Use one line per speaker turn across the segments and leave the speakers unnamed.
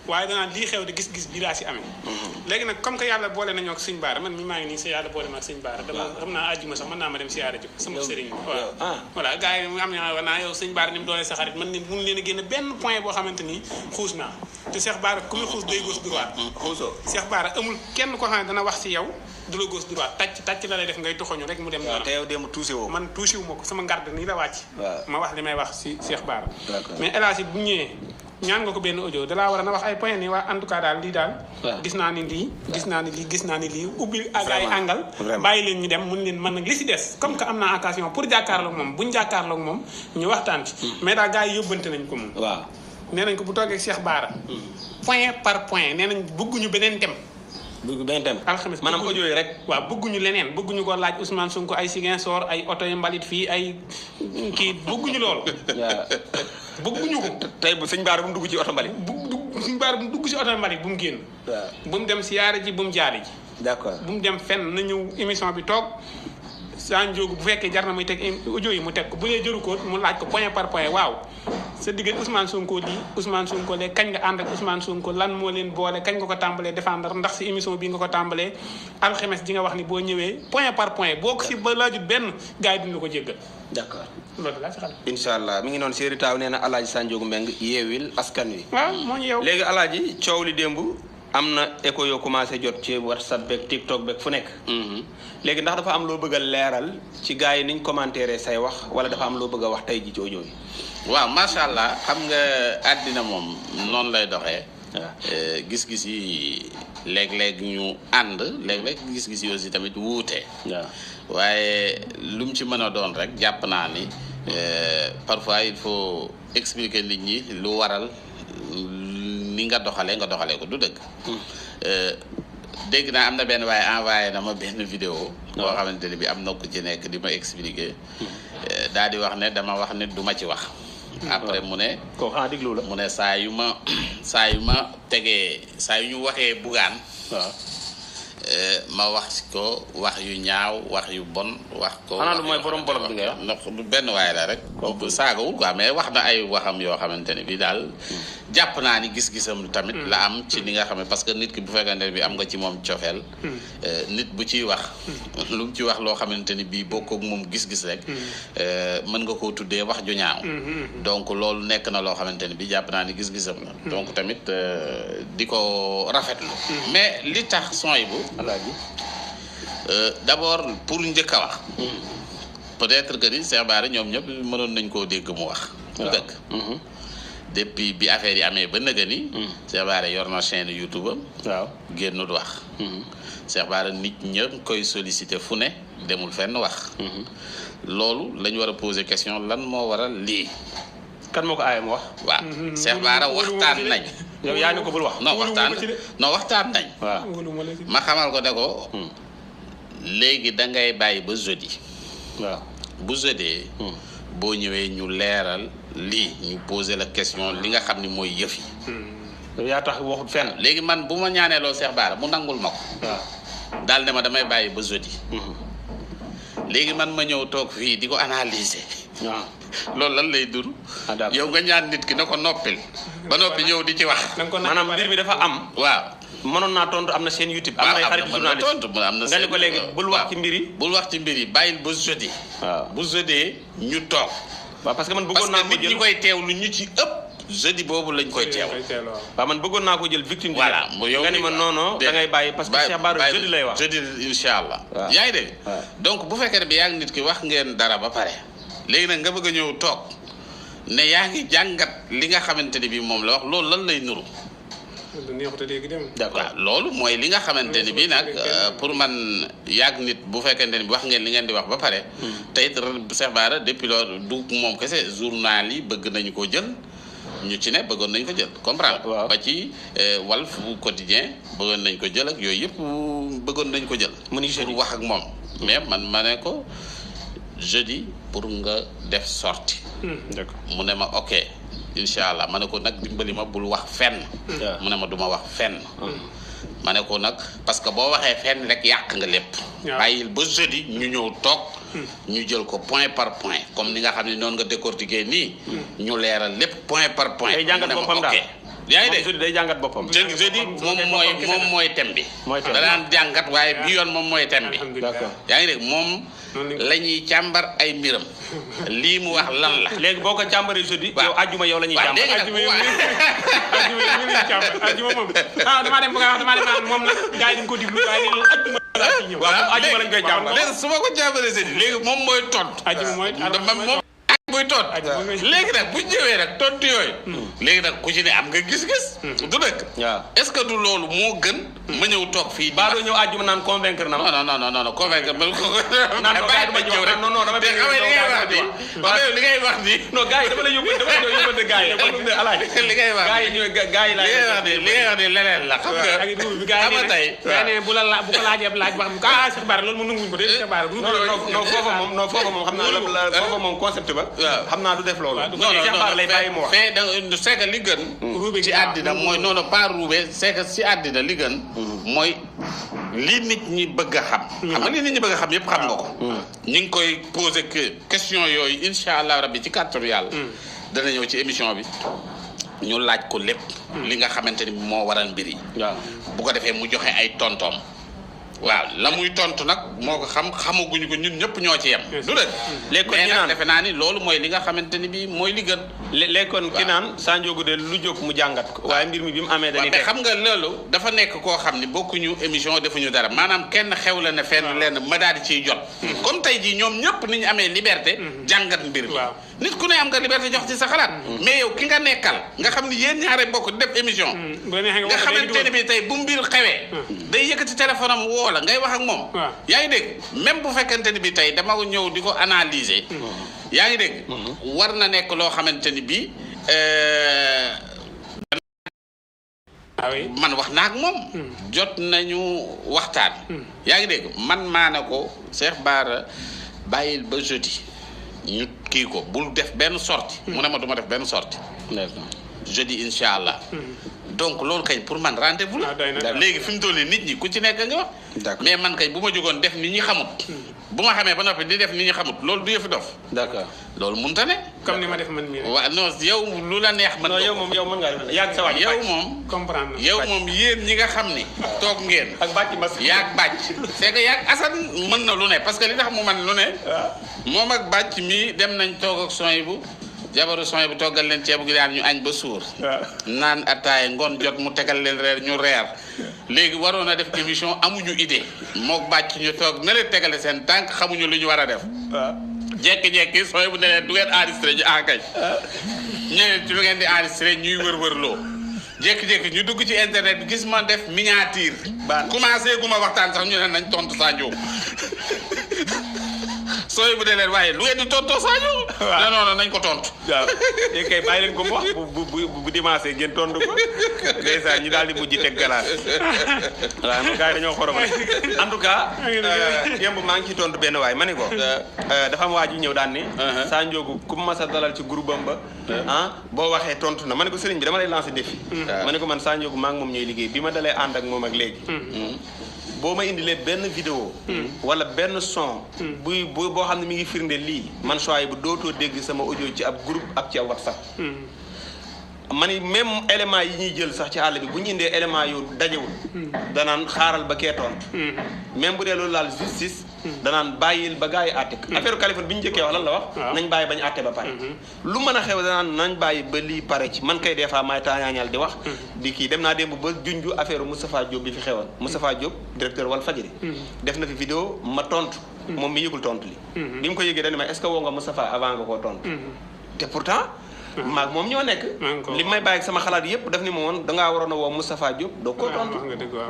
waaye danaan lii xew di gis-gis bi daa si amee léegi nag comme que yàlla boole nañoo ak sëñ Baara man mi maa ngi nii sa yàlla boole ma ak sëñ Baara dama xam naa àjjuma sax mën naa ma dem siyaare ji sama sëriñ waaw voilà gars yi am na war naa yow sëñ Baara ni mu doole sa xarit man ni mun leen a génn benn point boo xamante ni xuus naa te Cheikh Baara ku muy xuus day gauche droite
xuusoo
Cheikh Baara amul kenn koo xam ne dana wax si yow du la gauche droite tàcc la lay def ngay toxoñu rek mu dem noonu
te yow démb tuuse woo
man tuusi wu ma ko sama ngarde nii la wàcc ma wax li may wax si Cheikh Baara mais El Hadji bu ñëwee ñaan nga ko benn audio dalaa war a na wax ay point ni waa en tout cas daal lii daal gis naa ni lii gis naa ni lii ubbi ak ay àngal bàyyi leen ñu dem mun leen mën nag li si des comme que am naa occasion pour jàkkaarloog moom buñ jàkkaarloog moom ñu waxtaan ci mais daal gars yi yóbbante nañ ko moom
waaw
nee nañ ko bu toogee Cheikh Baara point par point nee nañ bëgguñu beneen dem
bëgg benn dem
alxames
maanaam audio yi rek
waaw bëgguñu leneen bëgguñu ko laaj Ousmane Sonko ay Ziguinchor ay oto yu mbalit fii ay kii bëgguñu loolu bëgguñu ko
tey bu sëñ Baara bu mu dugg ci oto mbalit
sëñ Baara bu mu dugg ci oto mbalit bu mu génn bu mu dem siyaare ji bu mu jaari ji
d'accord
bu mu dem fenn na ñëw émission bi toog saa njóogu bu fekkee jar na muy teg audio yi mu teg ko bu dee jëru ko mu laaj ko point par point waaw sa diggante Ousmane Sonko lii Ousmane Sonko lee kañ nga ànd ak Ousmane Sonko lan moo leen boole kañ nga ko tàmbalee défendre ndax si émission bi nga ko tàmbalee alxames ji nga wax ni boo ñëwee point par point boo ko si ba laajut benn gars yi duñu ko jéggal
d'accord
loolu laa si xam
incha allah mi ngi noonu Séeri Taaw nee na Alaaji Sanjoogu Mbeng yeewil askan wi
waaw moo ñu yeew
léegi Alaaji coow li démb am na écho yoo commencé jot ci WhatsApp beeg TikTok beeg fu nekk léegi ndax dafa am loo bëgg a leeral ci gars yi niñ commentaire say wax wala dafa am loo bëgg a wax tey ji ci audio yi
waaw macha allah xam nga àddina moom noonu lay doxee gis-gis yi léeg-léeg ñu ànd léeg-léeg gis-gis yi aussi tamit wuute waaye lu mu ci mën a doon rek jàpp naa ni parfois il faut expliquer nit ñi lu waral ni nga doxalee ko du dëgg dégg naa am na benn waaye envoyé na ma benn vidéo boo xamante ne bi am na ku ci nekk di ma expliquer daal di wax ne dama wax ne du ma ci wax après mu ne
ko xanaa déglu la
mu ne saa yu ma tegee saa yu ñu waxee bugaan waaw ma wax ko wax yu ñaaw wax yu bon wax ko
xanaa lu mooy borom bolom bi ngay wax
ndax benn waaye la rek saagawul quoi mais wax na ay waxam yoo xamante ne bi daal jàpp naa ni gis-gisam tamit la am ci li nga xam ne parce que nit ki bu fekkante ne bi am nga ci moom cofeel nit bu ciy wax lu mu ci wax loo xamante ni bii bokk ak moom gis-gis rek mën nga koo tuddee wax ju ñaaw donc loolu nekk na loo xamante ne bi jàpp naa ni gis-gisam la donc tamit di ko rafetlu mais li tax sooy bu
Alaaji
d'abord pour njëkk a wax peut-être que ni Cheikh Bara ñoom ñëpp mënoon nañ koo dégg mu wax lu dëgg depuis bi affaire yi amee ba nëga ni Cheikh Bara yor na chaîne YouTube am
waaw
génnul wax Cheikh Bara nit ñëpp koy sollicité fu ne demul fenn wax loolu la ñu war a poser question lan moo waral lii
kan moo ko aaye mu wax
waaw Cheikh Bara waxtaan nañ
yow yaa ni ko bul wax
non waxtaan nañ
waaw
ma xamal ko ne ko léegi da ngay bàyyi ba jeudi
waaw
bu jeudi boo ñëwee ñu leeral lii ñu poser la question li nga xam ni mooy yëf yi
yow yaa tax waxut fenn
léegi man bu ma ñaanee loolu Cheikh Bara mu nangul ma ko
waaw
daal ne ma damay bàyyi ba jeudi léegi man ma ñëw toog fii di ko analyser
waaw
loolu lan lay dur yow nga ñaan nit ki na ko noppil ba noppi ñëw di ci wax
maanaam mbir mi dafa am
waaw
mënoon naa tontu am na seen YouTube am na ay xarit journaliste
tontu am na
nga ne ko léegi bul wax ci mbir yi
bul wax ci mbir yi bàyyil ba jeudi
waaw bu
jeudi ñu toog
waaw parce que man bëggoon naa ko
nit ñi koy teewlu ñu ci ëpp jeudi boobu lañ koy teew
waaw man bëggoon naa ko jël victime
voilà yow
nga ni ma non da ngay bàyyi parce que Cheikh Bara jeudi lay wax
jeudi incha allah yaa ngi dégg donc bu fekkee ne bi yaa ngi nit ki wax ngeen dara ba pare léegi nag nga bëgg a ñëw toog ne yaa ngi jàngat li nga xamante ne bi moom la wax loolu lan lay nuru waaw loolu mooy li nga xamante ni bii nag pour man yàgg nit bu fekkente ni bi wax ngeen li ngeen di wax ba pare te it Cheikh Bara depuis loolu du moom kese journal yi bëgg nañu ko jël ñu ci ne bëggoon nañ ko jël comprendre ba ci Walf Quotidien bëggoon nañ ko jël ak yooyu yëpp bëggoon nañ ko jël pour wax ak moom mais man ma ne ko jeudi pour nga def sortie mu ne ma ok incha allah ma ne ko nag dimbali ma bul wax fenn mu ne ma duma wax fenn ma ne ko nag parce que boo waxee fenn rek yàq nga lépp bàyyil ba jeudi ñu ñëw toog ñu jël ko point par point comme ni nga xam ne noonu nga décortiquer nii ñu leeral lépp point par point
jàngat boppam daal
yaa ngi dégg
jeudi day jàngat boppam.
jeudi moom mooy thème bi. da daan jàngat waaye bi yoon moom mooy thème bi.
d'accord
yaa ngi dégg moom la ñuy càmbar ay mbiram. lii mu wax lan la.
léegi boo ko càmbaree jeudi.
waaw
yow àjjuma yow la ñuy càmbar.
àjjuma moom damaa dem ba nga wax damaa dem moom nag gars yi dañ ko diglu waaye léegi àjjuma laa ciy ñëw.
waaw moom àjjuma lañ koy càmbar.
léegi su ma ko càmbaree jeudi léegi moom mooy tontu.
àjjuma mooy
muy toot léegi nag bu ñëwee nag tontu yooyu léegi nag ku ci ne am nga gis-gis du dëkk
waaw
est-ce que du loolu moo gën ma ñëw toog fii
baa doo ñëw àjjuma naan convaincre na ma
non convaincre ma
naan ko gars yi dama ñëw rek non dama bëgg
li ngay wax ni
non gars yi dama la yóbbante gars yi alaaj
li ngay wax
gars yi ñooy gars yi
li ngay wax ni leneen la xam nga tey
bu ko laajee laaj ba xam ah Cheikh Bara loolu mu nanguñ ko de Cheikh Bara
non foofa moom xam naa foofa moom concept ba xam naa du def loolu.
non lay bàyyi mu wax c'est que li gën. ci àddina mooy non pas ruube c'est que ci àddina li gën. mooy li nit ñi bëgg a xam. xam nga li nit ñi bëgg a xam yëpp xam nga ko. ñu ngi koy poser question yooyu incha allah rabbi ci kàttanu yàlla. dana ñëw ci émission bi ñu laaj ko lépp. li nga xamante ni moo waral mbir yi.
waaw
bu ko defee mu joxe ay tontoom. waaw la muy tontu nag moo ko xamaguñu ko ñun ñëpp ñoo ci yem. du dëgg
léegi kon
mais
ki
nag
naan
defe naa ni loolu mooy li nga xamante ni bii mooy li gën.
léegi kon ki naan Sa Ndiogou de lu jóg mu jàngat ko. waaye mbir mi bi mu amee dañuy
mais xam nga loolu dafa nekk koo xam ni bokkuñu émission defuñu dara maanaam kenn xew la ne fenn lenn ma daal di ciy jot. comme tey jii ñoom ñëpp ni ñu amee liberté. jàngat mbir mi. nit ku ne am nga liberté jox ci sa xalaat. mais yow ki nga nekkal nga xam ni yéen ñaare bokk def émission. nga xamante ne bii tey bu mbir xewee. day yëkkati téléphone am woo la ngay wax ak moom. yaa ngi dégg même bu fekkente ni bi tey dama ñëw di ko analyser. yaa ngi dégg. war na nekk loo xamante ni bii man wax naa ak moom. jot nañu waxtaan. yaa ngi dégg man maa ne ko Cheikh Bara bàyyil ba jeudi ñu kii ko bul def benn sortie mu ne ma du ma def benn sortie jeudi incha allah. donc loolu kay pour man rendez-vous la. léegi fi mu toll nii nit ñi ku ci nekk nga wax. mais man kay bu ma jógoon def nit ñi xamut. bu ma xamee ba noppi di def nit ñi xamut loolu du yëfi dof.
d'accord
loolu mënut a ne.
comme ni ma def man mii rek.
waaw non yow lu la neex. man
yow moom mën ngaa yàgg sa waaj.
yow moom
comprendre na.
yow moom yéen ñi nga xam ni. toog ngeen.
ak bàcc mas.
yaag bàcc. c'est que yaag Assane mën na lu ne parce que li tax mu man lu ne. moom ak bàcc mii dem nañ toog ak son bu. jabaru son bu toggal leen ceebu gi daan ñu añ ba suur. naan ataay ngoon jot mu tegal leen reer ñu reer. léegi waroon a def émission amuñu idée. mook bàcc ñu toog na leen tegale seen tànk xamuñu lu ñu war a def. jekki-jekki son bu ne leen du ngeen enregistré ñu kay. ñeneen ci lu ngeen di enregistré ñuy wër-wërloo. jékki-jékki ñu dugg ci internet bi gis ma def miniature. commencé gu ma waxtaan sax ñu ne nañ tontu Sa Ndiogou. sooy bu dee leen waaye lu ngeen di tontoo Sa Ndiogou. waaw non nañ ko tontu.
waaw léegi kay bàyyi leen ko mu wax bu dimanche ngeen tontu ko. ndeysaan ñu daal di mujj teg galaat. waaw moom gars yi dañoo xorom en tout cas. yemb maa ngi ciy tontu benn waay ma ne ko. dafa am waa ji ñëw daan ni. Sa Ndiogou ku ma sa dalal ci groupe am ba. boo waxee tontu na ma ne ko sëriñ bi dama lay lancer défi. ma ne ko man Sa Ndiogou maa ngi moom ñooy liggéey bi ma dalee ànd ak moom ak léegi. boo ma indilee benn vidéo wala benn son boo xam ne mi ngi firnde lii man choix bu dootoo dégg sama audio ci ab groupe ak ci ab WhatsApp ma ni même élément yi ñuy jël sax ci àll bi bu ñu indee élément yu dajewul danaan xaaral ba kee tontu même bu dee loolu laal justice danaan bàyyil ba gars yi àtte affaire Kaliphone bi ñu njëkkee wax lan la wax nañ bàyyi bañ àtte ba pare lu mën a xew danaan nañ bàyyi ba lii pare ci man kay des fois maay taañaañal di wax di kii dem naa démb ba junju affaire Moustapha Diop bi fi xewoon Moustapha Diop directeur Walfadjri def na fi vidéo ma tontu moom mi yëgul tontu li bi mu ko yëgee dañ ma est-ce que woo nga Moustapha avant nga koo tontu te pourtant maag moom ñoo nekk li may bàyyi sama xalaat yëpp daf ni ma woon dangaa waroon a woo Moustapha Diop doo koo tontu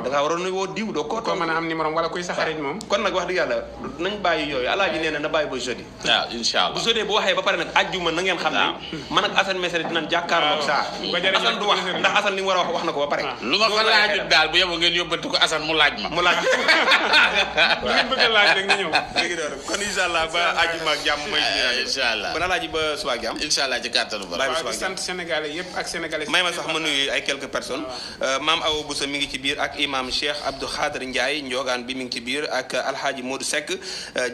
dangaa waroon a woo diw doo koo tontu
mën a am numéro wala kuy sa xarit moom
kon nag wax dëgg yàlla nañ bàyyi yooyu alaaji nee na bàyyi ba jeudi
waaw incha allah
bu jeudi bu waxee ba pare nag ajjuma na ngeen xam ne man ak Assane Mesere dinañ jàkkaarloog saa Assane du wax ndax Assane li mu war a wax na ko ba pare
lu ma fa laajut daal bu yeboo ngeen yóbbante ko Assane mu laaj ma
mu laaj
lu ngeen bëgg a laaj rek nga ñëw
léegi doon kon incha allah ba ajjuma ak jàmm mooy
incha allah
ban alaaji ba suba ak jàmm
incha allah ci kàttanu borom
bàyyi
waaw di sant sénégalais yëpp ak sénégalais.
may ma sax ma nuyu ay quelques personnes. maam Awa Boussa mi ngi ci biir ak imam Cheikh Abdou Khader Ndiaye njogaan bi mi ngi ci biir ak alhaaji Modou Seck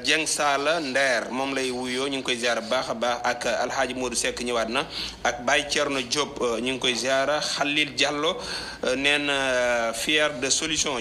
Dieng Sala Nder moom lay wuyoo ñu ngi koy ziara baax a baax ak alhaaji Modou Seck ñëwaat na ak Baye Thierno Diop ñu ngi koy ziara Khalil Diallo neen fier de solution